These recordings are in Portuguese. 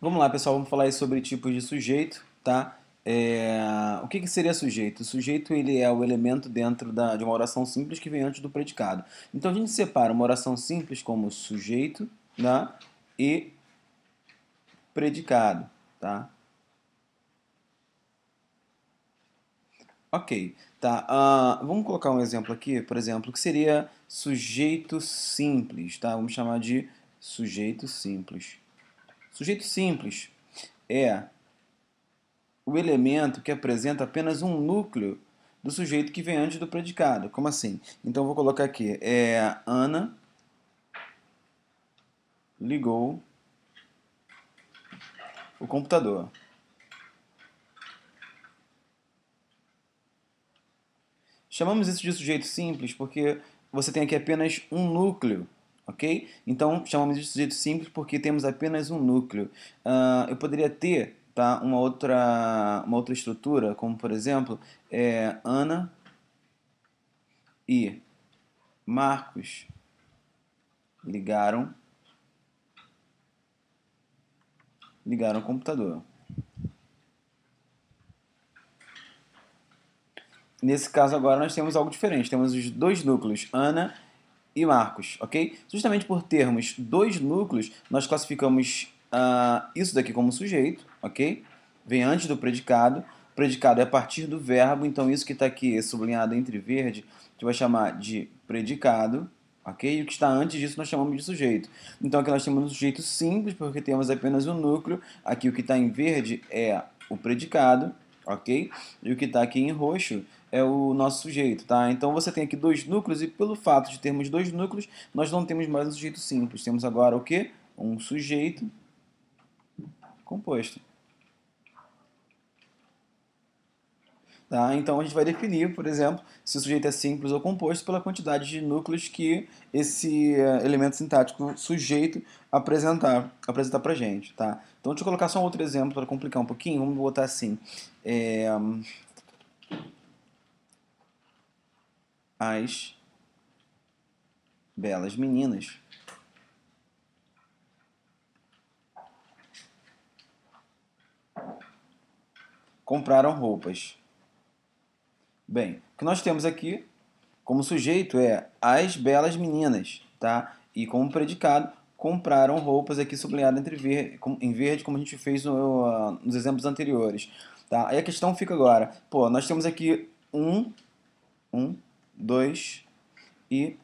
Vamos lá, pessoal, vamos falar aí sobre tipos de sujeito, tá? O que seria sujeito? O sujeito ele é o elemento dentro de uma oração simples que vem antes do predicado. Então a gente separa uma oração simples como sujeito, né? E predicado, tá? Ok, tá. Vamos colocar um exemplo aqui, por exemplo, que seria sujeito simples, tá? Vamos chamar de sujeito simples. Sujeito simples é o elemento que apresenta apenas um núcleo do sujeito que vem antes do predicado. Como assim? Então eu vou colocar aqui, Ana ligou o computador. Chamamos isso de sujeito simples porque você tem aqui apenas um núcleo, ok? Então chamamos isso de sujeito simples porque temos apenas um núcleo. Eu poderia ter, tá, uma outra estrutura, como por exemplo, Ana e Marcos ligaram o computador. Nesse caso agora nós temos algo diferente. Temos os dois núcleos, Ana e Marcos, ok? Justamente por termos dois núcleos, nós classificamos isso daqui como sujeito, ok? Vem antes do predicado. O predicado é a partir do verbo, então isso que está aqui sublinhado entre verde, a gente vai chamar de predicado, ok? E o que está antes disso nós chamamos de sujeito. Então aqui nós temos um sujeito simples, porque temos apenas um núcleo. Aqui o que está em verde é o predicado, ok? E o que está aqui em roxo é o nosso sujeito, tá? Então você tem aqui dois núcleos e pelo fato de termos dois núcleos, nós não temos mais um sujeito simples. Temos agora o quê? Um sujeito composto. Tá? Então a gente vai definir, por exemplo, se o sujeito é simples ou composto pela quantidade de núcleos que esse elemento sintático sujeito apresentar para a gente. Tá? Então deixa eu colocar só um outro exemplo para complicar um pouquinho. Vamos botar assim. É, as belas meninas compraram roupas. Bem, o que nós temos aqui como sujeito é as belas meninas, tá? E como predicado, compraram roupas aqui sublinhado em verde, como a gente fez nos exemplos anteriores, tá? Aí a questão fica agora, pô, nós temos aqui um, dois e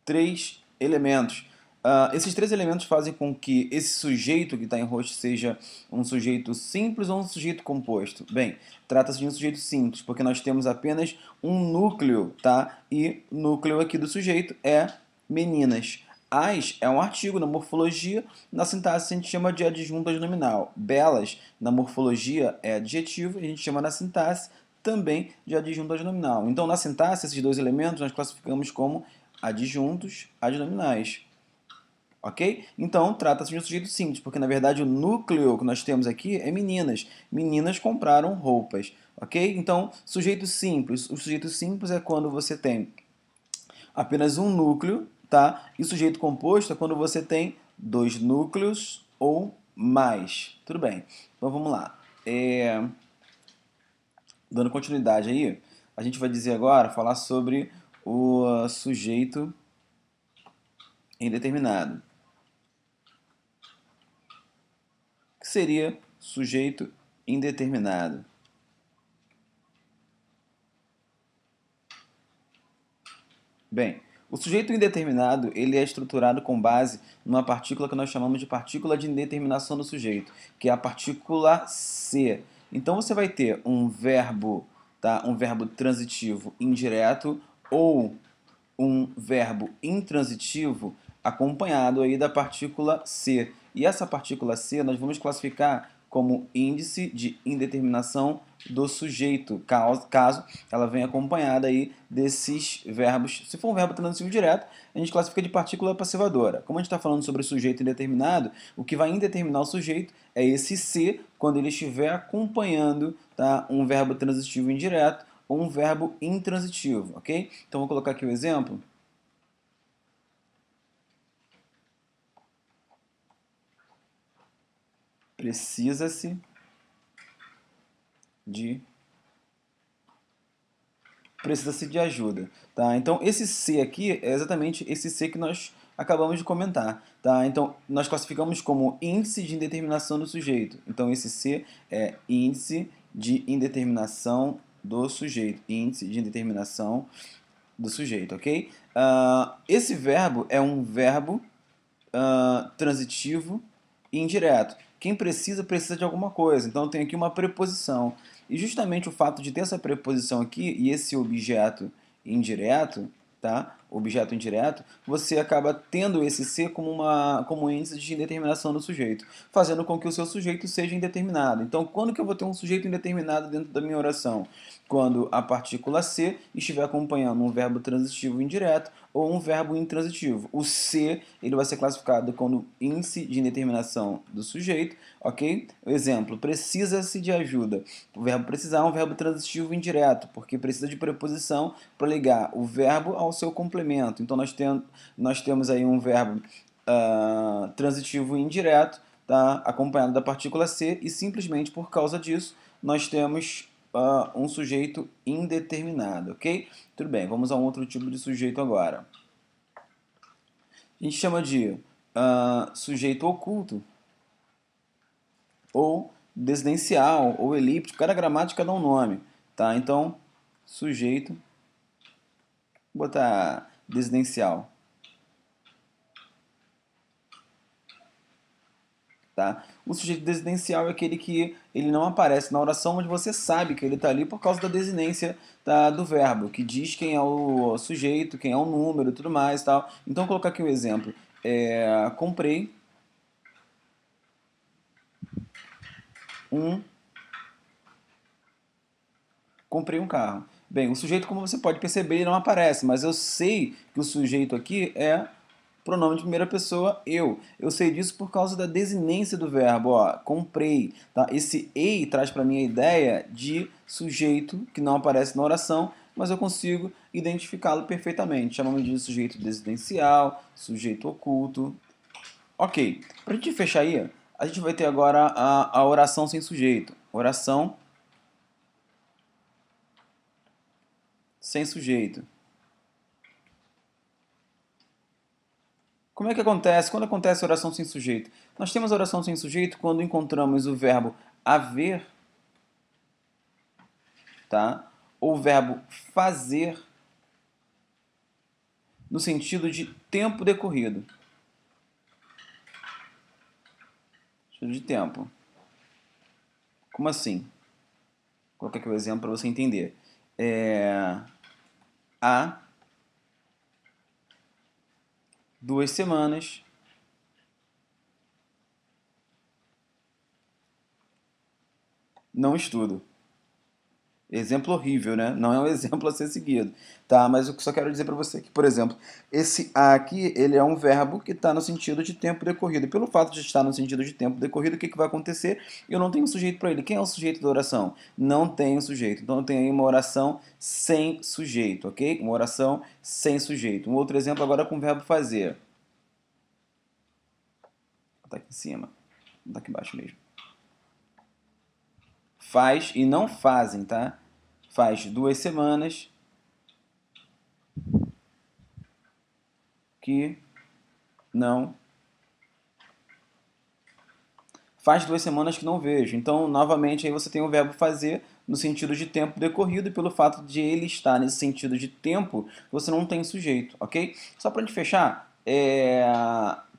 três elementos. Esses três elementos fazem com que esse sujeito que está em roxo seja um sujeito simples ou um sujeito composto. Bem, trata-se de um sujeito simples, porque nós temos apenas um núcleo, tá? E o núcleo aqui do sujeito é meninas. As é um artigo na morfologia, na sintaxe a gente chama de adjunto adnominal. Belas, na morfologia, é adjetivo, e a gente chama na sintaxe também de adjunto adnominal. Então, na sintaxe, esses dois elementos nós classificamos como adjuntos adnominais. Ok? Então, trata-se de um sujeito simples, porque na verdade o núcleo que nós temos aqui é meninas. Meninas compraram roupas. Ok? Então, sujeito simples. O sujeito simples é quando você tem apenas um núcleo, tá? E sujeito composto é quando você tem dois núcleos ou mais. Tudo bem. Então, vamos lá. Dando continuidade aí, a gente vai dizer agora, falar sobre o sujeito indeterminado. Que seria sujeito indeterminado? Bem, o sujeito indeterminado ele é estruturado com base numa partícula que nós chamamos de partícula de indeterminação do sujeito, que é a partícula ser. Então você vai ter um verbo, tá? Um verbo transitivo indireto ou um verbo intransitivo acompanhado aí da partícula ser. E essa partícula ser nós vamos classificar como índice de indeterminação do sujeito, caso ela venha acompanhada aí desses verbos. Se for um verbo transitivo direto, a gente classifica de partícula passivadora. Como a gente está falando sobre sujeito indeterminado, o que vai indeterminar o sujeito é esse ser quando ele estiver acompanhando, tá, um verbo transitivo indireto ou um verbo intransitivo, ok? Então vou colocar aqui o exemplo. Precisa-se de precisa-se de ajuda, tá? Então, esse C aqui é exatamente esse C que nós acabamos de comentar, tá? Então, nós classificamos como índice de indeterminação do sujeito. Então, esse C é índice de indeterminação do sujeito. Índice de indeterminação do sujeito, ok? Esse verbo é um verbo transitivo e indireto. Quem precisa, precisa de alguma coisa. Então, eu tenho aqui uma preposição. E justamente o fato de ter essa preposição aqui e esse objeto indireto, tá? Objeto indireto, você acaba tendo esse ser como um índice de indeterminação do sujeito, fazendo com que o seu sujeito seja indeterminado. Então, quando que eu vou ter um sujeito indeterminado dentro da minha oração? Quando a partícula ser estiver acompanhando um verbo transitivo indireto ou um verbo intransitivo. O ser ele vai ser classificado como índice de indeterminação do sujeito, ok? Exemplo, precisa-se de ajuda. O verbo precisar é um verbo transitivo indireto, porque precisa de preposição para ligar o verbo ao seu complemento. Então, nós temos aí um verbo transitivo indireto, tá? Acompanhado da partícula ser, e simplesmente por causa disso, nós temos um sujeito indeterminado, ok? Tudo bem, vamos a um outro tipo de sujeito agora. A gente chama de sujeito oculto, ou desidencial, ou elíptico. Cada gramática dá um nome, tá? Então, sujeito, vou botar desidencial, tá? O sujeito desidencial é aquele que ele não aparece na oração, mas você sabe que ele está ali por causa da desinência do verbo, que diz quem é o sujeito, quem é o número e tudo mais, tal. Então, vou colocar aqui um exemplo. Comprei um comprei um carro. Bem, o sujeito, como você pode perceber, ele não aparece, mas eu sei que o sujeito aqui é pronome de primeira pessoa, eu. Eu sei disso por causa da desinência do verbo, ó, comprei. Tá? Esse ei traz para mim a ideia de sujeito que não aparece na oração, mas eu consigo identificá-lo perfeitamente. Chamamos de sujeito desidencial, sujeito oculto. Ok, para a gente fechar aí, a gente vai ter agora a oração sem sujeito. Oração sem sujeito. Como é que acontece? Quando acontece a oração sem sujeito? Nós temos a oração sem sujeito quando encontramos o verbo haver, tá? Ou o verbo fazer no sentido de tempo decorrido. Sentido de tempo. Como assim? Vou colocar aqui o exemplo para você entender. Há 2 semanas não estudo. Exemplo horrível, né? Não é um exemplo a ser seguido, tá? Mas eu só quero dizer para você que, por exemplo, esse a aqui, ele é um verbo que está no sentido de tempo decorrido. E pelo fato de estar no sentido de tempo decorrido, o que vai acontecer? Eu não tenho sujeito para ele. Quem é o sujeito da oração? Não tenho sujeito. Então eu tenho aí uma oração sem sujeito, ok? Uma oração sem sujeito. Um outro exemplo agora com o verbo fazer. Vou botar aqui em cima. Vou botar aqui embaixo mesmo. Faz e não fazem, tá? Faz 2 semanas que não. Faz 2 semanas que não vejo. Então, novamente, aí você tem o verbo fazer no sentido de tempo decorrido, e pelo fato de ele estar nesse sentido de tempo, você não tem sujeito, ok? Só para a gente fechar,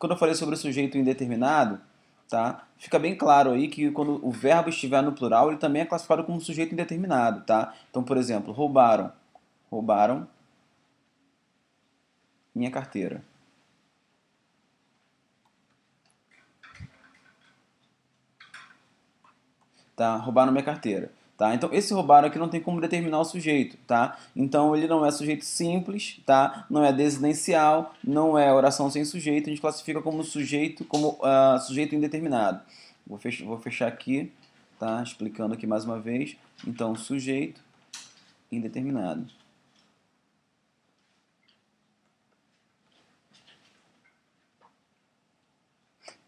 quando eu falei sobre o sujeito indeterminado, tá? Fica bem claro aí que quando o verbo estiver no plural, ele também é classificado como sujeito indeterminado, tá? Então, por exemplo, roubaram. Roubaram minha carteira. Tá? Roubaram minha carteira. Tá? Então, esse roubaram aqui não tem como determinar o sujeito, tá? Então, ele não é sujeito simples, tá? Não é desidencial, não é oração sem sujeito, a gente classifica como sujeito, como sujeito indeterminado. Vou fechar aqui, tá? Explicando aqui mais uma vez. Então, sujeito indeterminado.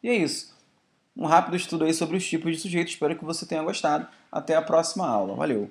E é isso. Um rápido estudo aí sobre os tipos de sujeito. Espero que você tenha gostado. Até a próxima aula. Valeu!